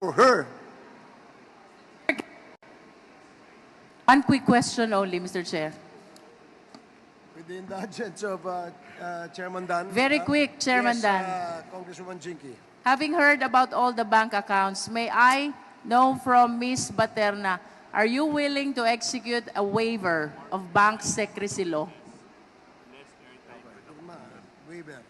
for her. One quick question only, Mr. Chair. With the indulgence of Chairman Dan. Very quick, Chairman yes, Dan. Congresswoman Jinky. Having heard about all the bank accounts, may I know from Ms. Baterna, are you willing to execute a waiver of bank secrecy law? Waiver.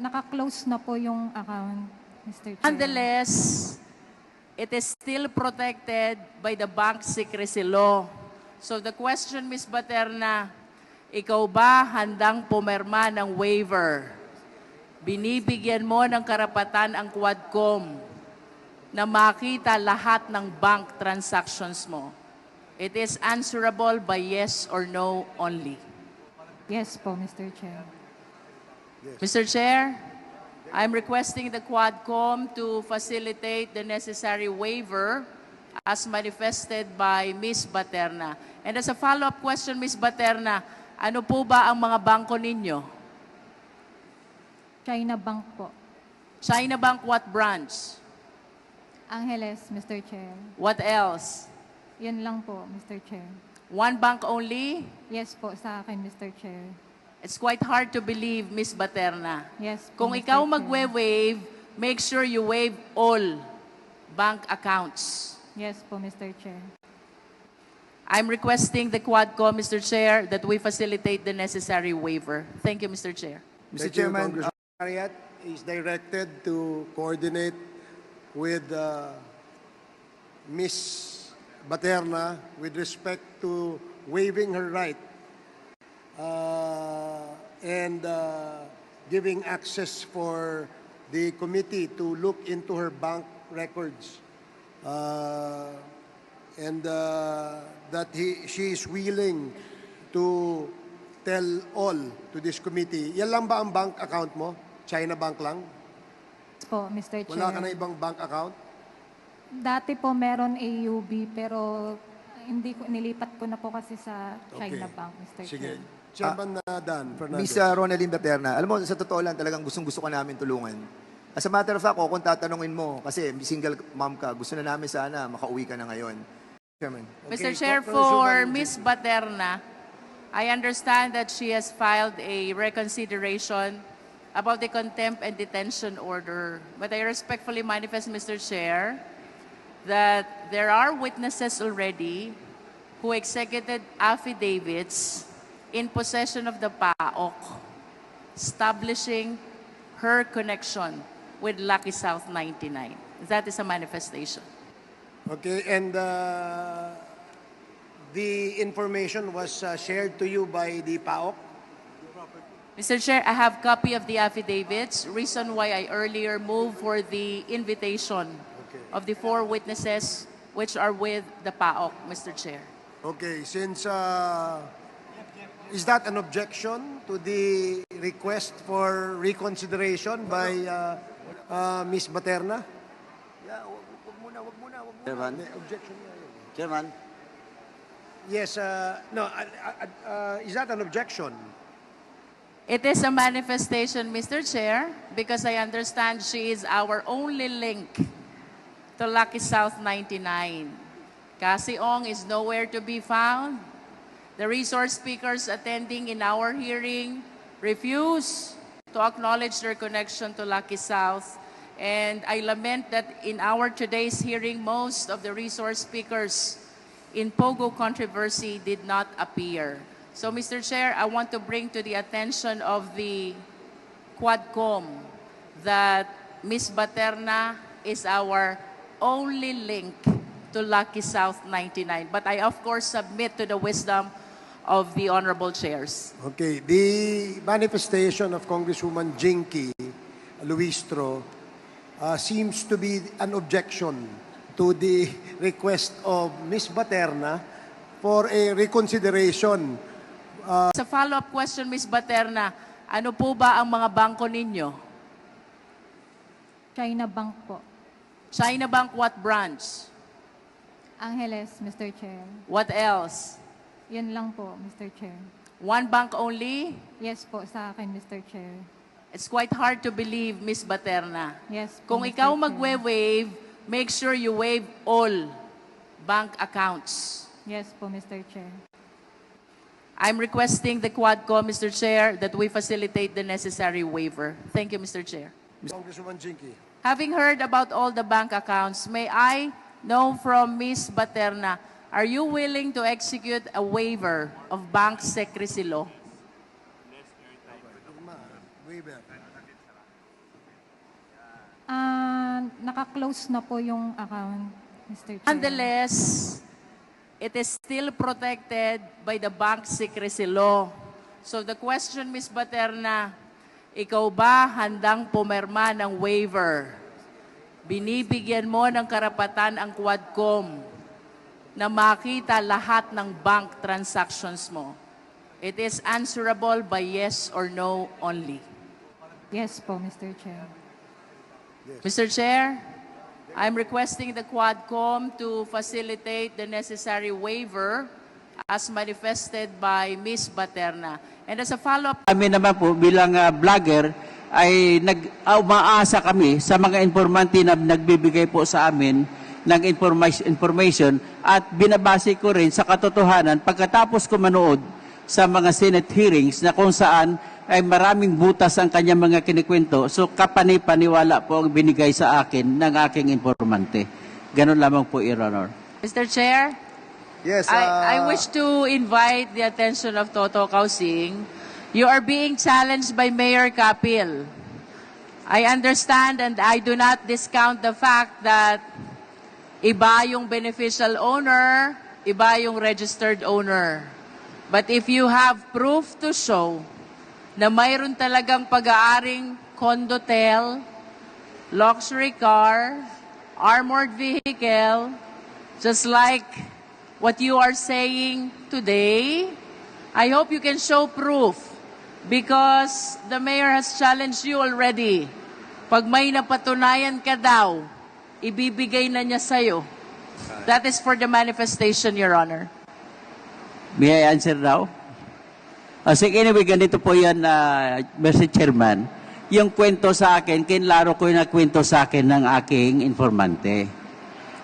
Naka-close na po yung account, Mr. Chair. Nonetheless, it is still protected by the bank secrecy law. So the question, Ms. Baterna, ikaw ba handang pumirma ng waiver? Binibigyan mo ng karapatan ang Quadcom na makita lahat ng bank transactions mo. It is answerable by yes or no only. Yes po, Mr. Chair. Yes. Mr. Chair, I'm requesting the Quadcom to facilitate the necessary waiver as manifested by Ms. Baterna. And as a follow-up question, Ms. Baterna, ano po ba ang mga bangko ninyo? China Bank po. China Bank, what branch? Angeles, Mr. Chair. What else? Yan lang po, Mr. Chair. One bank only? Yes po sa akin, Mr. Chair. It's quite hard to believe, Ms. Baterna. Yes po, Kung Mr. ikaw Chair. magwe-waive, make sure you waive all bank accounts. Yes po, Mr. Chair. I'm requesting the Quadcom, Mr. Chair, that we facilitate the necessary waiver. Thank you, Mr. Chair. Mr. Thank you, Chairman, Congressman Ariat is directed to coordinate with Ms. Baterna with respect to waiving her right and giving access for the committee to look into her bank records and that she is willing to tell all to this committee. Yan lang ba ang bank account mo? China Bank lang? Yes po, Mr. Chair. Wala ka na ibang bank account? Dati po meron AUB pero hindi ko nilipat ko na po kasi sa China Okay. Bank, Mr. Sige. Chair. Chairman Dan Fernandez. Miss Ronaldine Baterna, alam mo, sa totoo lang talagang gustong-gusto ka namin tulungan. As a matter of fact, kung tatanungin mo, kasi single mom ka, gusto na namin sana makauwi ka na ngayon. Chairman. Mr. Okay, Chair, for Ms. Baterna, I understand that she has filed a reconsideration about the contempt and detention order. But I respectfully manifest, Mr. Chair, that there are witnesses already who executed affidavits in possession of the PAOK, establishing her connection with Lucky South 99. That is a manifestation. Okay, and the information was shared to you by the PAOK? Mr. Chair, I have copy of the affidavits, reason why I earlier moved for the invitation of the 4 witnesses which are with the PAOK, Mr. Chair. Okay, since is that an objection to the request for reconsideration by Ms. Baterna? Yeah, wag muna. Chairman, May objection na yun. Chairman, Yes, no, is that an objection? It is a manifestation, Mr. Chair, because I understand she is our only link to Lucky South 99. Cassie Ong is nowhere to be found. The resource speakers attending in our hearing refuse to acknowledge their connection to Lucky South. And I lament that in our today's hearing, most of the resource speakers in Pogo controversy did not appear. So, Mr. Chair, I want to bring to the attention of the Quadcom that Ms. Baterna is our only link to Lucky South 99. But I, of course, submit to the wisdom of the honorable chairs. Okay, the manifestation of Congresswoman Jinky Luistro seems to be an objection to the request of Ms. Baterna for a reconsideration. Sa follow-up question, Ms. Baterna, ano po ba ang mga bangko ninyo? China Bank po. China Bank, what branch? Angeles, Mr. Chair. What else? Yan lang po, Mr. Chair. One bank only? Yes po sa akin, Mr. Chair. It's quite hard to believe, Miss Baterna. Yes po, Kung Mr. ikaw Chair. magwe-waive, make sure you waive all bank accounts. Yes po, Mr. Chair. I'm requesting the Quadcom, Mr. Chair, that we facilitate the necessary waiver. Thank you, Mr. Chair. Congresswoman Jinky. Having heard about all the bank accounts, may I know from Ms. Baterna, are you willing to execute a waiver of bank secrecy law? Waiver. Naka-close na po yung account, Mr. Chair. Nonetheless, it is still protected by the bank secrecy law. So the question, Ms. Baterna, ikaw ba handang pumirma ng waiver? Binibigyan mo ng karapatan ang Quadcom na makita lahat ng bank transactions mo. It is answerable by yes or no only. Yes po, Mr. Chair. Mr. Chair, I'm requesting the Quadcom to facilitate the necessary waiver as manifested by Ms. Baterna. And as a follow-up, Kami naman po bilang vlogger ay umaasa kami sa mga informante na nagbibigay po sa amin ng information at binabase ko rin sa katotohanan pagkatapos ko manood sa mga Senate hearings na kung saan ay maraming butas ang kanyang mga kinikwento. So kapani-paniwala po ang binigay sa akin ng aking informante. Ganun lamang po, Your Honor. Mr. Chair, Yes, I wish to invite the attention of Toto Kausing. You are being challenged by Mayor Kapil. I understand and I do not discount the fact that iba yung beneficial owner, iba yung registered owner. But if you have proof to show na mayroon talagang pag-aaring condotel, luxury car, armored vehicle, just like what you are saying today, I hope you can show proof because the mayor has challenged you already. Pag may napatunayan ka daw, ibibigay na niya sa'yo. That is for the manifestation, Your Honor. May I answer now? Sige, anyway, ganito po yan, Mr. Chairman. Yung kwento sa akin, kinlaro ko yung nagkwento sa akin ng aking informante.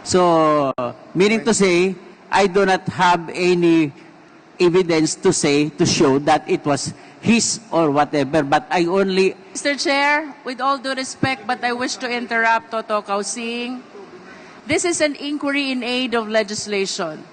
So, meaning to say, I do not have any evidence to say, to show that it was his or whatever, but I only... Mr. Chair, with all due respect, but I wish to interrupt Toto Kausing. This is an inquiry in aid of legislation.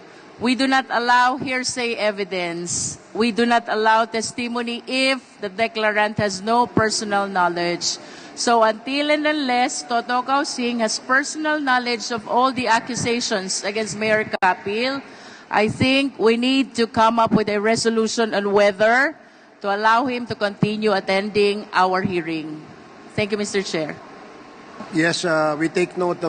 We do not allow hearsay evidence. We do not allow testimony if the declarant has no personal knowledge. So until and unless Toto Kausing has personal knowledge of all the accusations against Mayor Kapil, I think we need to come up with a resolution on whether to allow him to continue attending our hearing. Thank you, Mr. Chair. Yes, we take note of